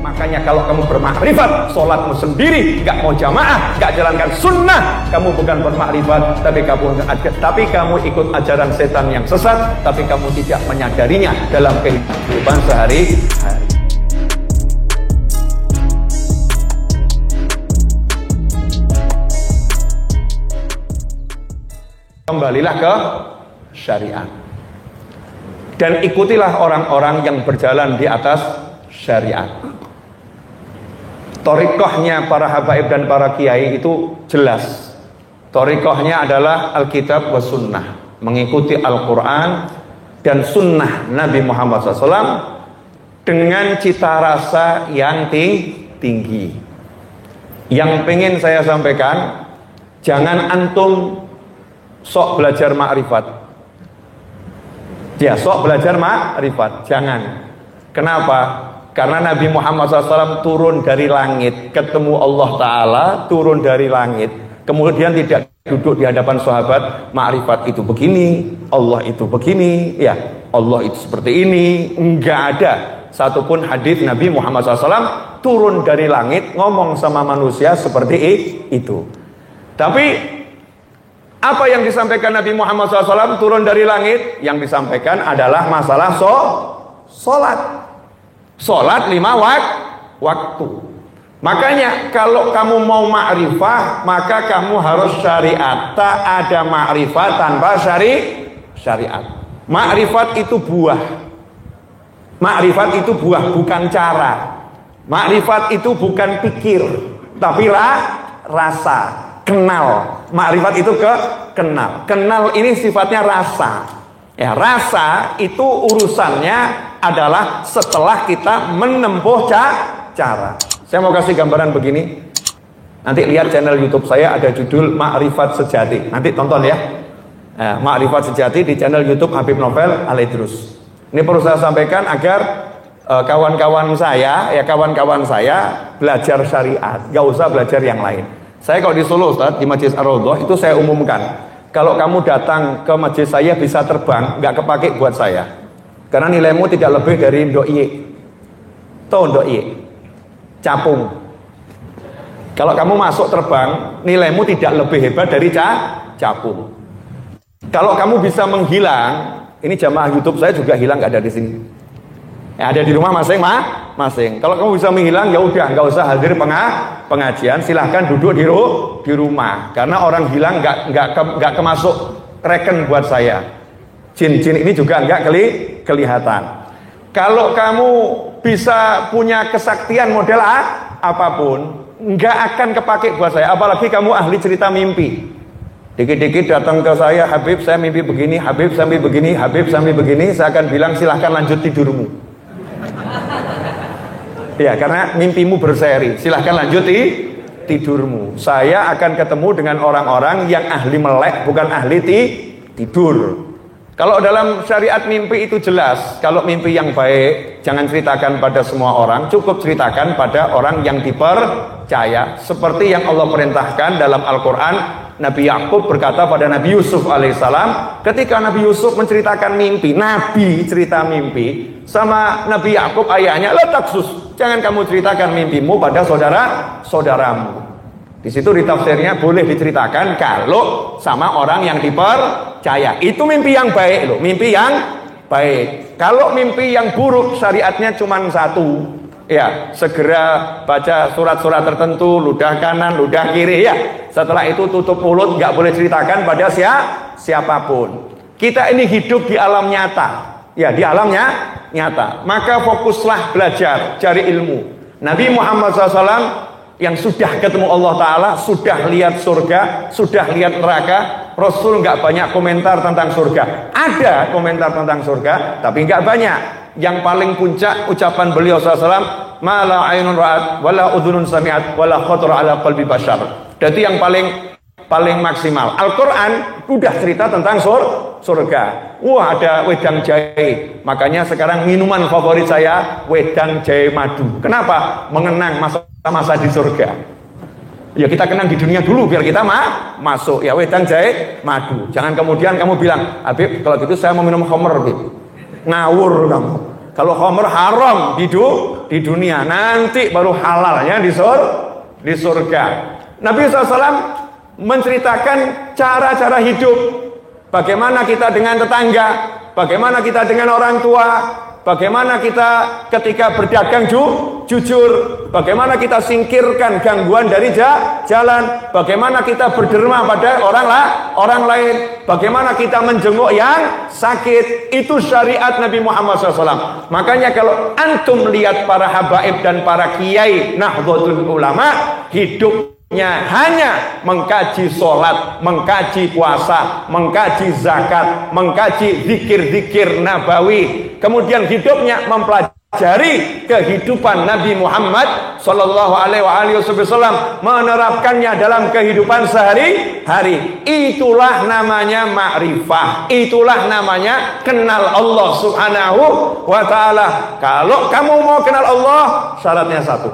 Makanya kalau kamu bermakrifat, sholatmu sendiri, nggak mau jamaah, nggak jalankan sunnah, kamu bukan bermakrifat, tapi kamu ikut ajaran setan yang sesat, tapi kamu tidak menyadarinya dalam kehidupan sehari-hari. Kembalilah ke syariat dan ikutilah orang-orang yang berjalan di atas syariat. Thariqahnya para habaib dan para kiai itu jelas. Thariqahnya adalah Alkitab wa Sunnah, mengikuti Al-Quran dan Sunnah Nabi Muhammad SAW dengan cita rasa yang tinggi. Yang pengen saya sampaikan, jangan antum sok belajar ma'rifat. Ya, sok belajar ma'rifat, jangan. Kenapa? Karena Nabi Muhammad SAW turun dari langit, ketemu Allah Ta'ala, turun dari langit, kemudian tidak duduk di hadapan sahabat, ma'rifat itu begini, Allah itu begini, ya Allah itu seperti ini. Enggak ada satupun hadis Nabi Muhammad SAW turun dari langit ngomong sama manusia seperti itu. Tapi apa yang disampaikan Nabi Muhammad SAW turun dari langit? Yang disampaikan adalah masalah sholat. Sholat 5 waktu. Makanya kalau kamu mau ma'rifah, maka kamu harus syariat. Tak ada ma'rifah tanpa syariat. Ma'rifat itu buah. Ma'rifat itu buah, bukan cara. Ma'rifat itu bukan pikir, tapi rasa. Kenal. Ma'rifat itu kenal. Kenal ini sifatnya rasa. Ya, rasa itu urusannya adalah setelah kita menempuh cara. Saya mau kasih gambaran begini. Nanti lihat channel YouTube saya, ada judul Ma'rifat Sejati. Nanti tonton ya. Ma'rifat Sejati di channel YouTube Habib Novel Al-Idrus. Ini perlu saya sampaikan agar kawan-kawan saya belajar syariat, gak usah belajar yang lain. Saya kalau di Solo, Ustaz, di Majlis Ar-Raudhah itu saya umumkan, kalau kamu datang ke majlis saya bisa terbang, nggak kepake buat saya. Karena nilaimu tidak lebih dari ndok-iye. Tahu ndok-iye? Capung. Kalau kamu masuk terbang, nilaimu tidak lebih hebat dari capung. Kalau kamu bisa menghilang, ini jamaah YouTube saya juga hilang, nggak ada di sini. Ada di rumah masing-masing. Kalau kamu bisa menghilang, ya udah, nggak usah hadir pengajian, silahkan duduk di rumah. Karena orang hilang nggak kemasuk reken buat saya. Jin-jin ini juga nggak kelihatan. Kalau kamu bisa punya kesaktian model apapun, nggak akan kepake buat saya. Apalagi kamu ahli cerita mimpi. Dikit-dikit datang ke saya, Habib saya mimpi begini, Habib saya mimpi begini, Habib saya mimpi begini. Saya akan bilang silahkan lanjut tidurmu. Ya, karena mimpimu berseri, silahkan lanjuti tidurmu. Saya akan ketemu dengan orang-orang yang ahli melek, bukan ahli tidur. Kalau dalam syariat mimpi itu jelas. Kalau mimpi yang baik, jangan ceritakan pada semua orang, cukup ceritakan pada orang yang dipercaya. Seperti yang Allah perintahkan dalam Al-Quran. Nabi Yakub berkata pada Nabi Yusuf alaihissalam, ketika Nabi Yusuf menceritakan mimpi, Nabi cerita mimpi sama Nabi Yakub ayahnya, la taksus, jangan kamu ceritakan mimpimu pada saudaramu. Di situ ditafsirnya boleh diceritakan kalau sama orang yang dipercaya. Itu mimpi yang baik loh, mimpi yang baik. Kalau mimpi yang buruk, syariatnya cuma satu. Ya, segera baca surat-surat tertentu, ludah kanan, ludah kiri ya. Setelah itu tutup mulut, nggak boleh ceritakan pada siapapun. Kita ini hidup di alam nyata. Ya, di alamnya nyata. Maka fokuslah belajar, cari ilmu. Nabi Muhammad SAW yang sudah ketemu Allah Ta'ala, sudah lihat surga, sudah lihat neraka. Rasul nggak banyak komentar tentang surga. Ada komentar tentang surga, tapi nggak banyak. Yang paling puncak ucapan beliau SAW, ma la ainun ra'at wala udhunun sami'at wala khatara ala qalbi bashar. Jadi yang paling maksimal. Al-Quran udah cerita tentang surga. Wah, ada wedang jahe. Makanya sekarang minuman favorit saya wedang jahe madu. Kenapa? Mengenang masa-masa di surga. Ya kita kenang di dunia dulu biar kita masuk. Ya wedang jahe madu. Jangan kemudian kamu bilang, Habib kalau gitu saya mau minum khamr, Habib. Ngawur kamu. Kalau khamr haram di dunia, nanti baru halalnya di surga. Nabi SAW menceritakan cara-cara hidup. Bagaimana kita dengan tetangga, bagaimana kita dengan orang tua, bagaimana kita ketika berdagang jujur, bagaimana kita singkirkan gangguan dari jalan, bagaimana kita berderma pada orang lain, bagaimana kita menjenguk yang sakit. Itu syariat Nabi Muhammad SAW. Makanya kalau antum lihat para habaib dan para kiai Nahdlatul Ulama, hidupnya hanya mengkaji sholat, mengkaji puasa, mengkaji zakat, mengkaji zikir-zikir nabawi. Kemudian hidupnya mempelajari kehidupan Nabi Muhammad Sallallahu Alaihi Wasallam, menerapkannya dalam kehidupan sehari-hari. Itulah namanya ma'rifah. Itulah namanya kenal Allah Subhanahu wa Ta'ala. Kalau kamu mau kenal Allah, syaratnya satu,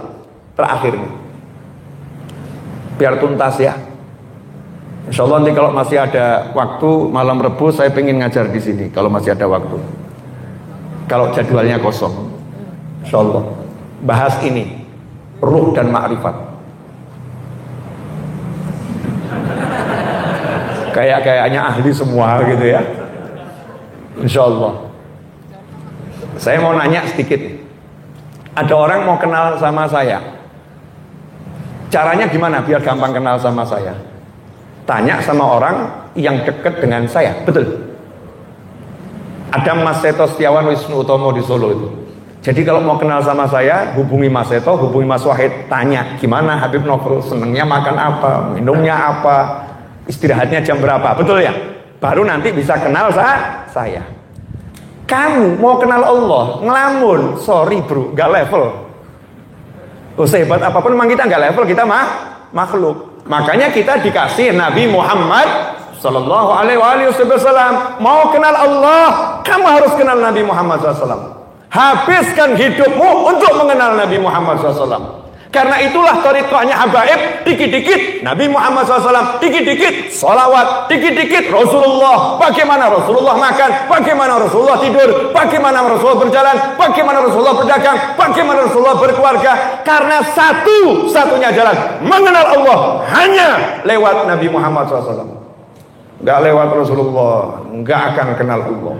terakhir nih, biar tuntas ya. Insya Allah nanti kalau masih ada waktu malam Rebu saya pengen ngajar di sini kalau masih ada waktu. Kalau jadwalnya kosong, Insya Allah bahas ini, ruh dan ma'rifat. Kayaknya ahli semua gitu ya. Insya Allah. Saya mau nanya sedikit. Ada orang mau kenal sama saya. Caranya gimana biar gampang kenal sama saya? Tanya sama orang yang dekat dengan saya. Betul. Ada Mas Seto Setiawan Wisnu Utomo di Solo itu. Jadi kalau mau kenal sama saya, hubungi Mas Seto, hubungi Mas Wahid. Tanya, gimana Habib Novel? Senangnya makan apa? Minumnya apa? Istirahatnya jam berapa? Betul ya? Baru nanti bisa kenal saya. Kamu mau kenal Allah, ngelamun. Sorry bro, gak level. Sehebat apapun memang kita nggak level, kita makhluk. Makanya kita dikasih Nabi Muhammad Sallallahu Alaihi Wasallam. Mau kenal Allah, kamu harus kenal Nabi Muhammad SAW. Habiskan hidupmu untuk mengenal Nabi Muhammad SAW. Karena itulah thariqahnya habaib, dikit-dikit Nabi Muhammad SAW, dikit-dikit salawat, dikit-dikit Rasulullah. Bagaimana Rasulullah makan, bagaimana Rasulullah tidur, bagaimana Rasulullah berjalan, bagaimana Rasulullah berdagang, bagaimana Rasulullah berkeluarga. Karena satu-satunya jalan mengenal Allah hanya lewat Nabi Muhammad SAW. Gak lewat Rasulullah, gak akan kenal Allah.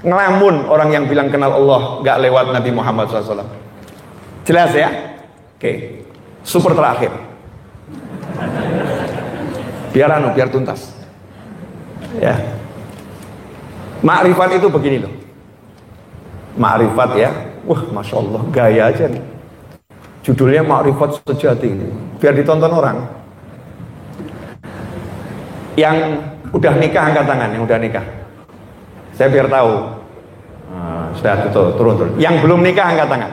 Ngelamun orang yang bilang kenal Allah gak lewat Nabi Muhammad SAW. Jelas ya? Oke, super terakhir. Biar tuntas. Ya. Ma'rifat itu begini loh. Ma'rifat ya. Wah, Masya Allah, gaya aja nih. Judulnya Ma'rifat Sejati. Biar ditonton orang. Yang udah nikah angkat tangan, yang udah nikah. Saya biar tahu. Sudah turun. Yang belum nikah angkat tangan.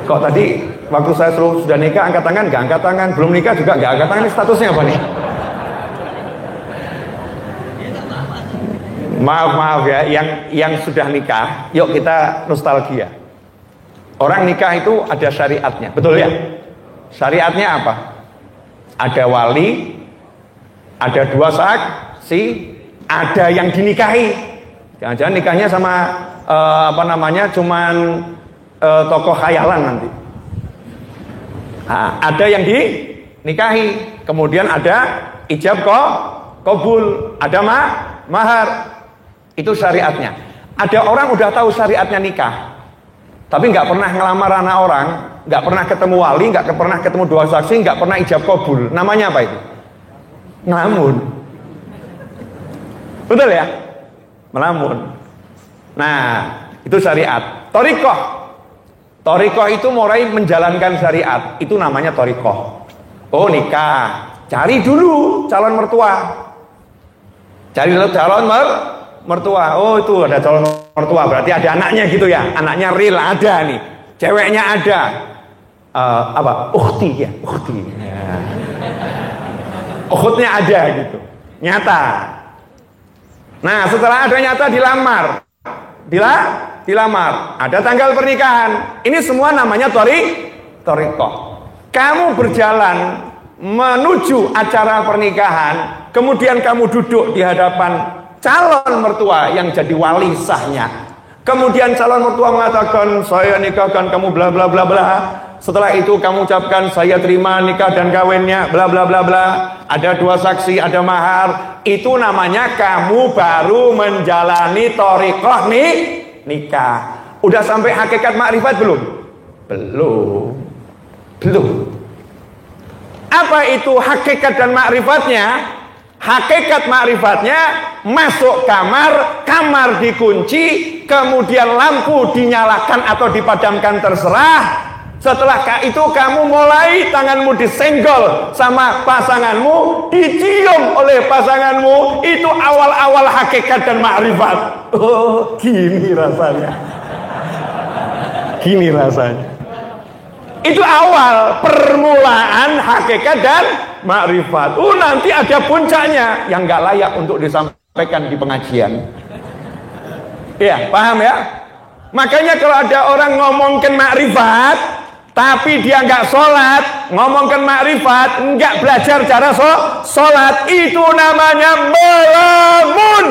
Kok tadi waktu saya sudah nikah angkat tangan, gak angkat tangan, belum nikah juga gak angkat tangan, ini statusnya apa nih? Maaf ya, yang sudah nikah, yuk kita nostalgia. Orang nikah itu ada syariatnya, betul ya? Syariatnya apa? Ada wali, ada dua saksi, ada yang dinikahi. Jangan-jangan nikahnya sama cuman tokoh khayalan nanti. Ada yang dinikahi, kemudian ada ijab kabul, ada mahar. Itu syariatnya. Ada orang udah tahu syariatnya nikah, tapi nggak pernah ngelamar anak orang, nggak pernah ketemu wali, nggak pernah ketemu dua saksi, nggak pernah ijab kabul. Namanya apa itu? Ngelamun. Betul ya? Melamun. Nah, itu syariat. Thariqah itu mulai menjalankan syariat. Itu namanya thariqah. Oh, nikah. Cari dulu calon mertua. Cari dulu calon mertua. Oh, itu ada calon mertua. Berarti ada anaknya gitu ya. Anaknya real ada nih. Ceweknya ada. Ukhti ya. Ukhti. Ya. Ukhutnya ada gitu. Nyata. Nah, setelah ada nyata dilamar. Dilamar, ada tanggal pernikahan. Ini semua namanya thariqah. Kamu berjalan menuju acara pernikahan, kemudian kamu duduk di hadapan calon mertua yang jadi wali sahnya. Kemudian calon mertua mengatakan, saya nikahkan kamu bla bla bla bla. Setelah itu kamu ucapkan, saya terima nikah dan kawinnya bla bla bla bla. Ada 2 saksi, ada mahar. Itu namanya kamu baru menjalani thariqah nikah. Udah sampai hakikat makrifat belum? Belum. Apa itu hakikat dan makrifatnya? Hakikat makrifatnya masuk kamar, kamar dikunci, kemudian lampu dinyalakan atau dipadamkan terserah. Setelah itu kamu mulai tanganmu disenggol sama pasanganmu, dicium oleh pasanganmu. Itu awal-awal hakikat dan makrifat. Oh, gini rasanya. Itu awal permulaan hakikat dan makrifat. Nanti ada puncaknya yang nggak layak untuk disampaikan di pengajian. Iya, paham ya? Makanya kalau ada orang ngomongkan makrifat, tapi dia nggak sholat, ngomongkan makrifat, nggak belajar cara sholat, itu namanya melamun.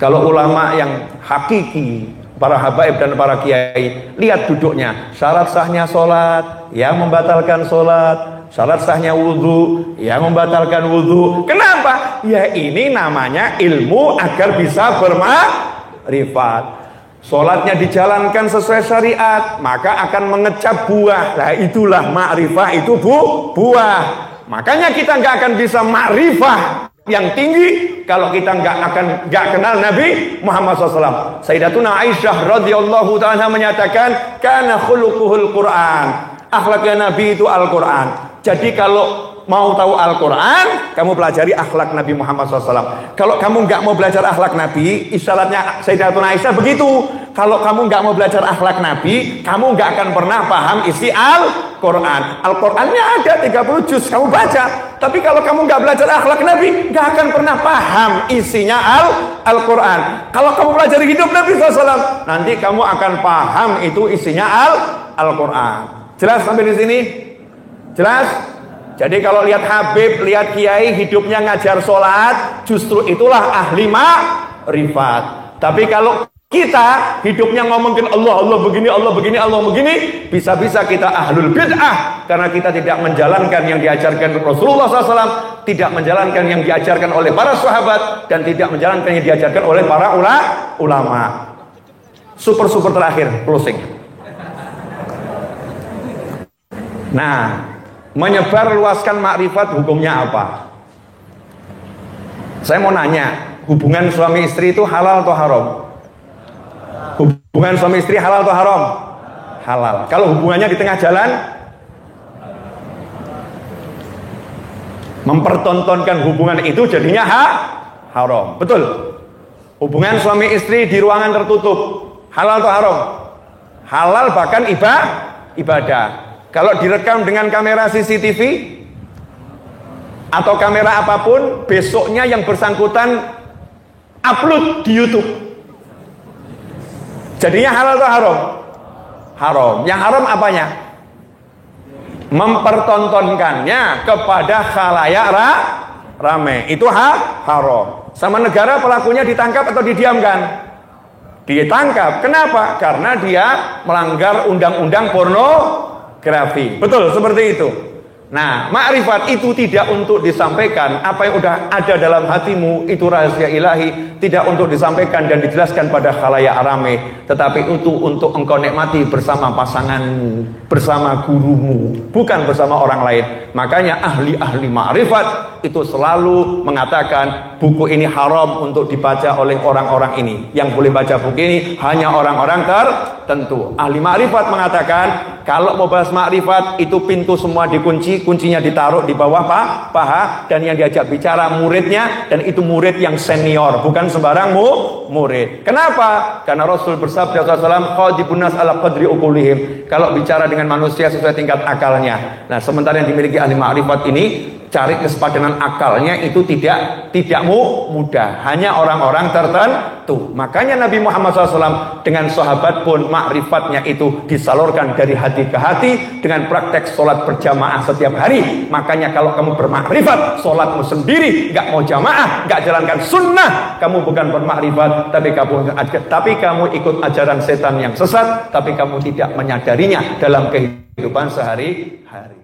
Kalau ulama yang hakiki, para habaib dan para kiai, lihat duduknya. Syarat sahnya sholat, yang membatalkan sholat. Syarat sahnya wudhu, yang membatalkan wudhu. Kenapa? Ya ini namanya ilmu agar bisa bermakrifat. Sholatnya dijalankan sesuai syariat, maka akan mengecap buah. Nah itulah makrifah, itu buah. Makanya kita nggak akan bisa makrifah yang tinggi kalau kita nggak kenal Nabi Muhammad SAW. Sayyidatuna Aisyah radhiyallahu ta'ala menyatakan, kana khuluquhul Quran. Akhlaknya Nabi itu Al-Quran. Jadi kalau mau tahu Al-Quran, kamu pelajari akhlak Nabi Muhammad SAW. Kalau kamu nggak mau belajar akhlak Nabi, isyaratnya Sayyidatuna Aisyah begitu. Kalau kamu nggak mau belajar akhlak Nabi, kamu nggak akan pernah paham isi Al-Quran. Al-Qurannya ada 30 juz, kamu baca. Tapi kalau kamu nggak belajar akhlak Nabi, nggak akan pernah paham isinya Al-Quran. Kalau kamu pelajari hidup Nabi SAW, nanti kamu akan paham itu isinya Al-Quran. Jelas sampai di sini? Jelas? Jadi kalau lihat Habib, lihat Kiai hidupnya ngajar sholat, justru itulah ahli makrifat. Tapi kalau kita hidupnya ngomongin Allah begini, Allah begini, Allah begini, bisa-bisa kita ahlul bid'ah karena kita tidak menjalankan yang diajarkan Rasulullah SAW, tidak menjalankan yang diajarkan oleh para sahabat, dan tidak menjalankan yang diajarkan oleh para ulama. Super terakhir, closing. Nah, menyebar luaskan makrifat hukumnya apa? Saya mau nanya, hubungan suami istri itu halal atau haram? Hubungan suami istri halal atau haram? Halal. Kalau hubungannya di tengah jalan, mempertontonkan hubungan itu jadinya haram. Betul? Hubungan suami istri di ruangan tertutup, halal atau haram? Halal, bahkan ibadah. Kalau direkam dengan kamera CCTV atau kamera apapun, besoknya yang bersangkutan upload di YouTube. Jadinya halal atau haram? Haram. Yang haram apanya? Mempertontonkannya kepada khalayak rame. Itu haram. Sama negara pelakunya ditangkap atau didiamkan? Ditangkap. Kenapa? Karena dia melanggar undang-undang pornografi. Betul, seperti itu. Nah, makrifat itu tidak untuk disampaikan. Apa yang udah ada dalam hatimu itu rahasia ilahi, tidak untuk disampaikan dan dijelaskan pada khalayak rame, tetapi itu untuk engkau nikmati bersama pasanganmu, bersama gurumu, bukan bersama orang lain. Makanya ahli-ahli makrifat itu selalu mengatakan buku ini haram untuk dibaca oleh orang-orang ini. Yang boleh baca buku ini hanya orang-orang tertentu. Ahli makrifat mengatakan kalau mau bahas makrifat itu pintu semua dikunci, kuncinya ditaruh di bawah paha, dan yang diajak bicara muridnya, dan itu murid yang senior, bukan sembarang murid. Kenapa? Karena Rasul bersabda SAW, qadibun nas ala qadri uqulihim. Kalau bicara dengan manusia sesuai tingkat akalnya. Nah, sementara yang dimiliki ahli ma'rifat ini cari kesepadanan akalnya itu tidak mudah, hanya orang-orang tertentu. Makanya Nabi Muhammad SAW dengan sahabat pun ma'rifatnya itu disalurkan dari hati ke hati dengan praktek sholat berjamaah setiap hari. Makanya kalau kamu bermakrifat, sholatmu sendiri, nggak mau jamaah, nggak jalankan sunnah, kamu bukan bermakrifat, tapi kamu ikut ajaran setan yang sesat, tapi kamu tidak menyadarinya dalam kehidupan sehari-hari.